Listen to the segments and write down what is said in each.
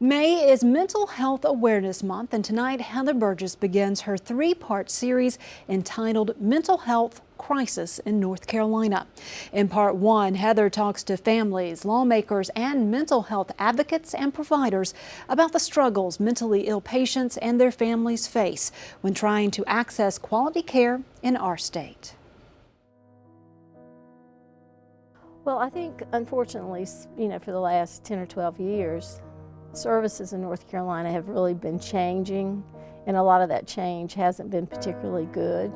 May is Mental Health Awareness Month, and tonight Heather Burgiss begins her three-part series entitled Mental Health Crisis in North Carolina. In part one, Heather talks to families, lawmakers, and mental health advocates and providers about the struggles mentally ill patients and their families face when trying to access quality care in our state. Well, I think, unfortunately, for the last 10 or 12 years, services in North Carolina have really been changing, and a lot of that change hasn't been particularly good.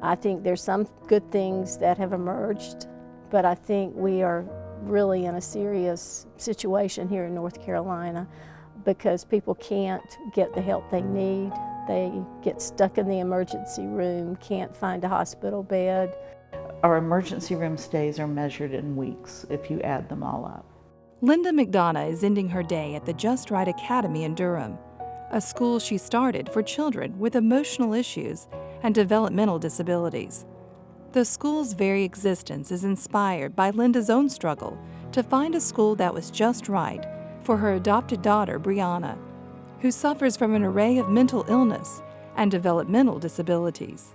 I think there's some good things that have emerged, but I think we are really in a serious situation here in North Carolina because people can't get the help they need. They get stuck in the emergency room, can't find a hospital bed. Our emergency room stays are measured in weeks if you add them all up. Linda McDonough is ending her day at the Just Right Academy in Durham, a school she started for children with emotional issues and developmental disabilities. The school's very existence is inspired by Linda's own struggle to find a school that was just right for her adopted daughter, Brianna, who suffers from an array of mental illness and developmental disabilities.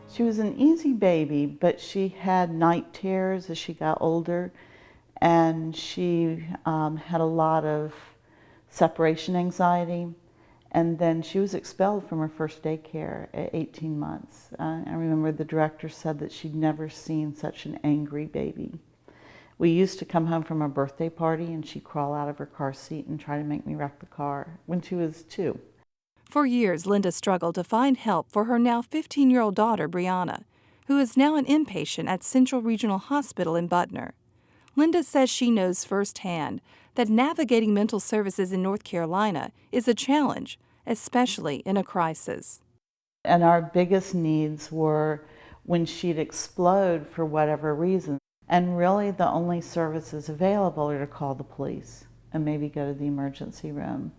She was an easy baby, but she had night terrors as she got older, and she had a lot of separation anxiety, and then she was expelled from her first daycare at 18 months. I remember the director said that she'd never seen such an angry baby. We used to come home from a birthday party and she'd crawl out of her car seat and try to make me wreck the car when she was 2. For years, Linda struggled to find help for her now 15-year-old daughter, Brianna, who is now an inpatient at Central Regional Hospital in Butner. Linda says she knows firsthand that navigating mental services in North Carolina is a challenge, especially in a crisis. And our biggest needs were when she'd explode for whatever reason. And really the only services available are to call the police and maybe go to the emergency room.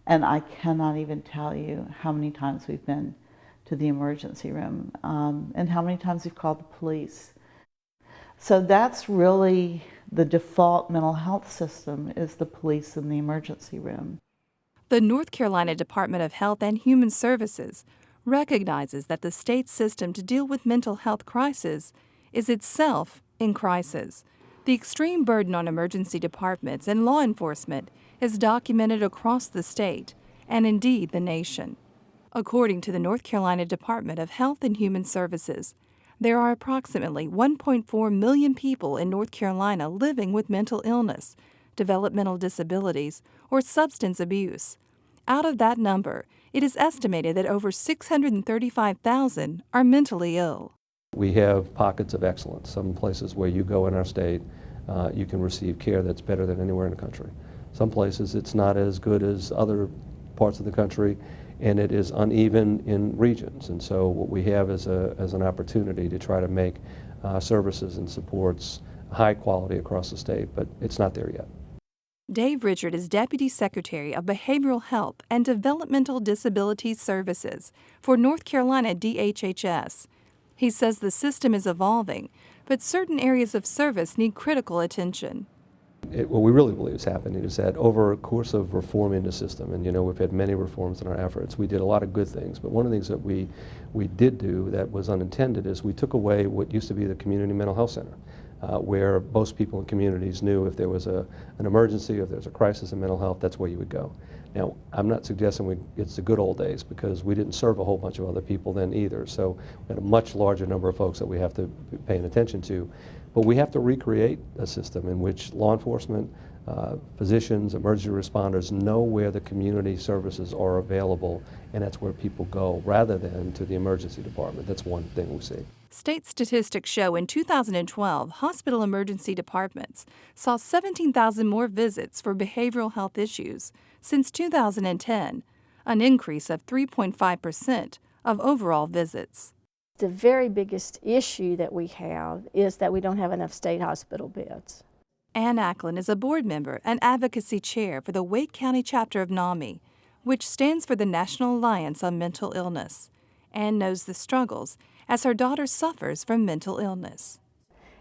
And I cannot even tell you how many times we've been to the emergency room and how many times we've called the police. So that's really the default mental health system, is the police in the emergency room. The North Carolina Department of Health and Human Services recognizes that the state's system to deal with mental health crises is itself in crisis. The extreme burden on emergency departments and law enforcement is documented across the state and indeed the nation. According to the North Carolina Department of Health and Human Services, there are approximately 1.4 million people in North Carolina living with mental illness, developmental disabilities, or substance abuse. Out of that number, it is estimated that over 635,000 are mentally ill. We have pockets of excellence. Some places where you go in our state, you can receive care that's better than anywhere in the country. Some places it's not as good as other parts of the country, and it is uneven in regions. And so what we have is an opportunity to try to make services and supports high quality across the state, but it's not there yet. Dave Richard is Deputy Secretary of Behavioral Health and Developmental Disabilities Services for North Carolina DHHS. He says the system is evolving, but certain areas of service need critical attention. What we really believe is happening is that over a course of reforming the system, and we've had many reforms in our efforts, we did a lot of good things, but one of the things that we did do that was unintended is we took away what used to be the community mental health center, where most people in communities knew if there was an emergency, if there's a crisis in mental health, that's where you would go. Now, I'm not suggesting it's the good old days, because we didn't serve a whole bunch of other people then either, so we had a much larger number of folks that we have to be paying attention to. But we have to recreate a system in which law enforcement, physicians, emergency responders know where the community services are available, and that's where people go, rather than to the emergency department. That's one thing we see. State statistics show in 2012, hospital emergency departments saw 17,000 more visits for behavioral health issues since 2010, an increase of 3.5% of overall visits. The very biggest issue that we have is that we don't have enough state hospital beds. Ann Acklin is a board member and advocacy chair for the Wake County chapter of NAMI, which stands for the National Alliance on Mental Illness. Ann knows the struggles as her daughter suffers from mental illness.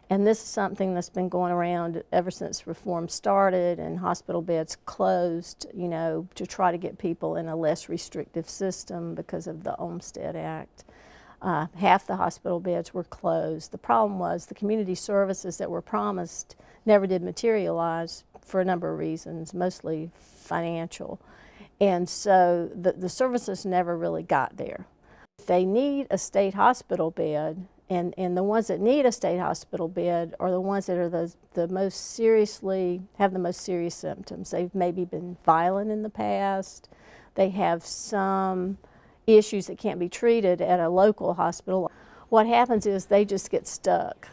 And this is something that's been going around ever since reform started and hospital beds closed, you know, to try to get people in a less restrictive system because of the Olmstead Act. Half the hospital beds were closed. The problem was the community services that were promised never did materialize for a number of reasons, mostly financial. And so the services never really got there. If they need a state hospital bed, and the ones that need a state hospital bed are the ones that are the most seriously, have the most serious symptoms. They've maybe been violent in the past. They have some issues that can't be treated at a local hospital. What happens is they just get stuck.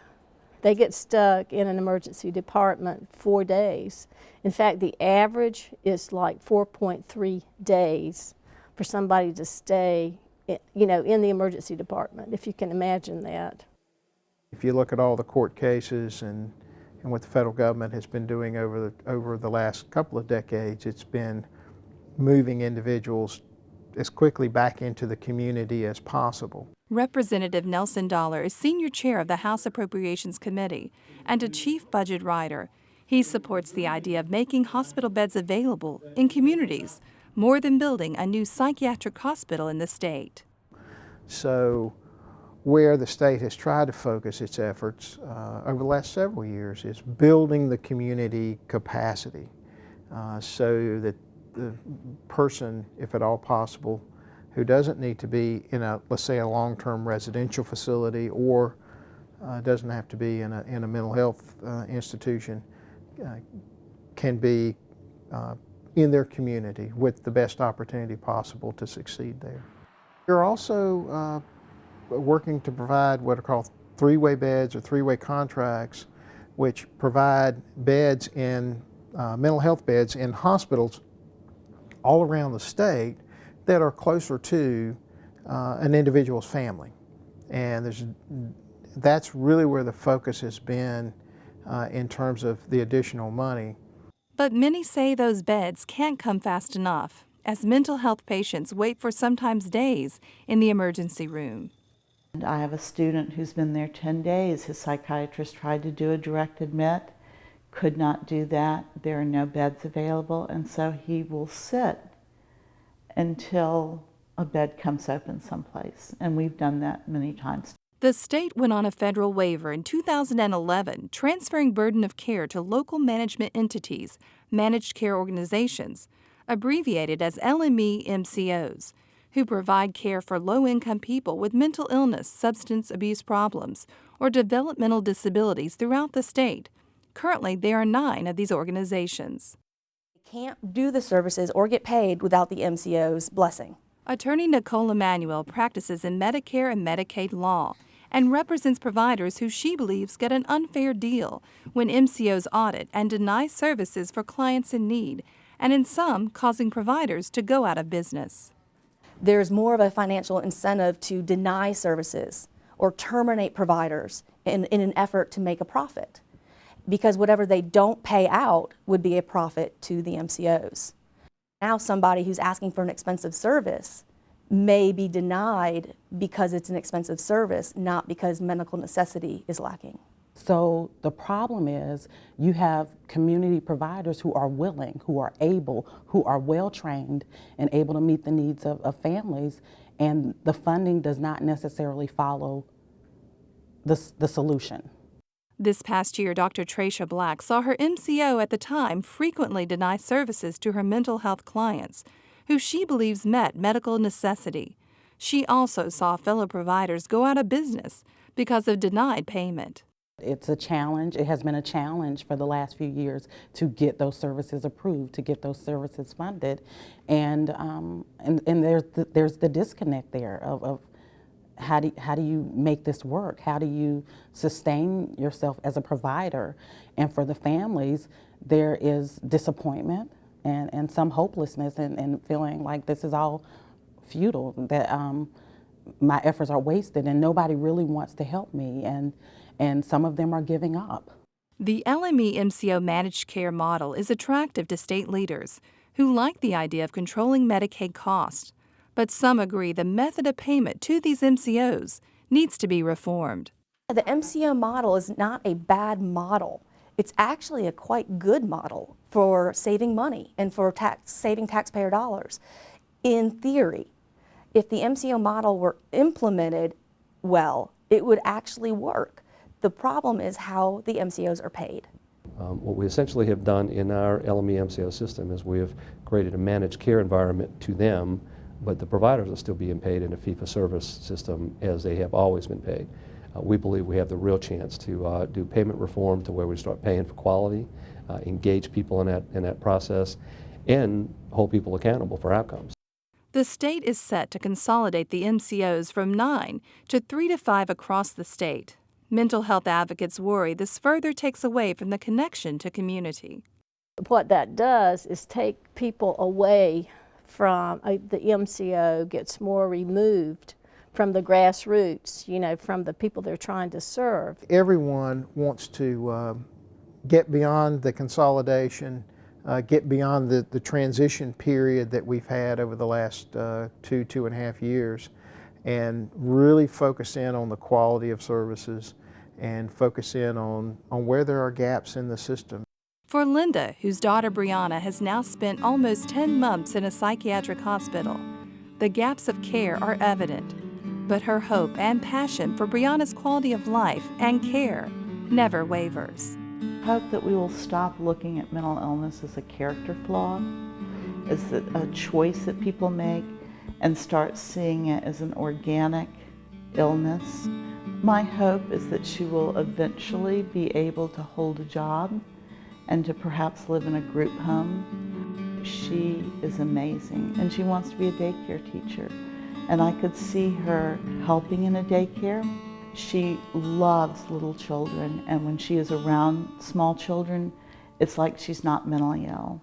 They get stuck in an emergency department 4 days. In fact, the average is like 4.3 days for somebody to stay, you know, in the emergency department, if you can imagine that. If you look at all the court cases and what the federal government has been doing over the last couple of decades, it's been moving individuals as quickly back into the community as possible. Representative Nelson Dollar is senior chair of the House Appropriations Committee and a chief budget writer. He supports the idea of making hospital beds available in communities, more than building a new psychiatric hospital in the state. So where the state has tried to focus its efforts over the last several years is building the community capacity so that the person, if at all possible, who doesn't need to be in a, let's say, a long-term residential facility or doesn't have to be in a mental health institution, can be in their community with the best opportunity possible to succeed there. We're also working to provide what are called three-way beds or three-way contracts, which provide beds in mental health beds in hospitals all around the state that are closer to an individual's family. And that's really where the focus has been in terms of the additional money. But many say those beds can't come fast enough, as mental health patients wait for sometimes days in the emergency room. And I have a student who's been there 10 days. His psychiatrist tried to do a direct admit, could not do that. There are no beds available, and so he will sit until a bed comes open someplace, and we've done that many times. The state went on a federal waiver in 2011, transferring burden of care to local management entities, managed care organizations, abbreviated as LME MCOs, who provide care for low-income people with mental illness, substance abuse problems, or developmental disabilities throughout the state. Currently, there are 9 of these organizations. Can't do the services or get paid without the MCO's blessing. Attorney Nicole Emmanuel practices in Medicare and Medicaid law and represents providers who she believes get an unfair deal when MCOs audit and deny services for clients in need, and in some, causing providers to go out of business. There's more of a financial incentive to deny services or terminate providers in an effort to make a profit, because whatever they don't pay out would be a profit to the MCOs. Now somebody who's asking for an expensive service may be denied because it's an expensive service, not because medical necessity is lacking. So the problem is you have community providers who are willing, who are able, who are well trained and able to meet the needs of families, and the funding does not necessarily follow the solution. This past year, Dr. Tracy Black saw her MCO at the time frequently deny services to her mental health clients, who she believes met medical necessity. She also saw fellow providers go out of business because of denied payment. It's a challenge. It has been a challenge for the last few years to get those services approved, to get those services funded, and there's the disconnect there of how do you make this work? How do you sustain yourself as a provider? And for the families, there is disappointment and some hopelessness and feeling like this is all futile, that my efforts are wasted and nobody really wants to help me, and some of them are giving up. The LME MCO managed care model is attractive to state leaders who like the idea of controlling Medicaid costs, but some agree the method of payment to these MCOs needs to be reformed. The MCO model is not a bad model. It's actually a quite good model for saving money and for saving taxpayer dollars. In theory, if the MCO model were implemented well, it would actually work. The problem is how the MCOs are paid. What we essentially have done in our LME MCO system is we have created a managed care environment to them, but the providers are still being paid in a fee-for-service system as they have always been paid. We believe we have the real chance to do payment reform to where we start paying for quality, engage people in that process, and hold people accountable for outcomes. The state is set to consolidate the MCOs from 9 to 3 to 5 across the state. Mental health advocates worry this further takes away from the connection to community. What that does is take people away from the MCO, gets more removed from the grassroots, you know, from the people they're trying to serve. Everyone wants to get beyond the consolidation, get beyond the transition period that we've had over the last 2.5 years, and really focus in on the quality of services and focus in on where there are gaps in the system. For Linda, whose daughter Brianna has now spent almost 10 months in a psychiatric hospital, the gaps of care are evident. But her hope and passion for Brianna's quality of life and care never wavers. I hope that we will stop looking at mental illness as a character flaw, as a choice that people make, and start seeing it as an organic illness. My hope is that she will eventually be able to hold a job and to perhaps live in a group home. She is amazing, and she wants to be a daycare teacher. And I could see her helping in a daycare. She loves little children, and when she is around small children, it's like she's not mentally ill.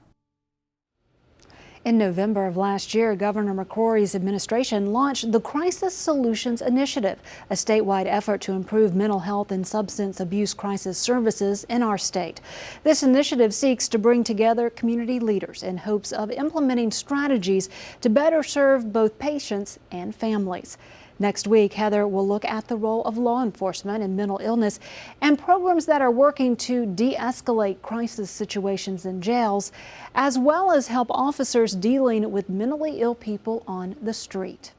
In November of last year, Governor McCrory's administration launched the Crisis Solutions Initiative, a statewide effort to improve mental health and substance abuse crisis services in our state. This initiative seeks to bring together community leaders in hopes of implementing strategies to better serve both patients and families. Next week, Heather will look at the role of law enforcement in mental illness and programs that are working to de-escalate crisis situations in jails, as well as help officers dealing with mentally ill people on the street.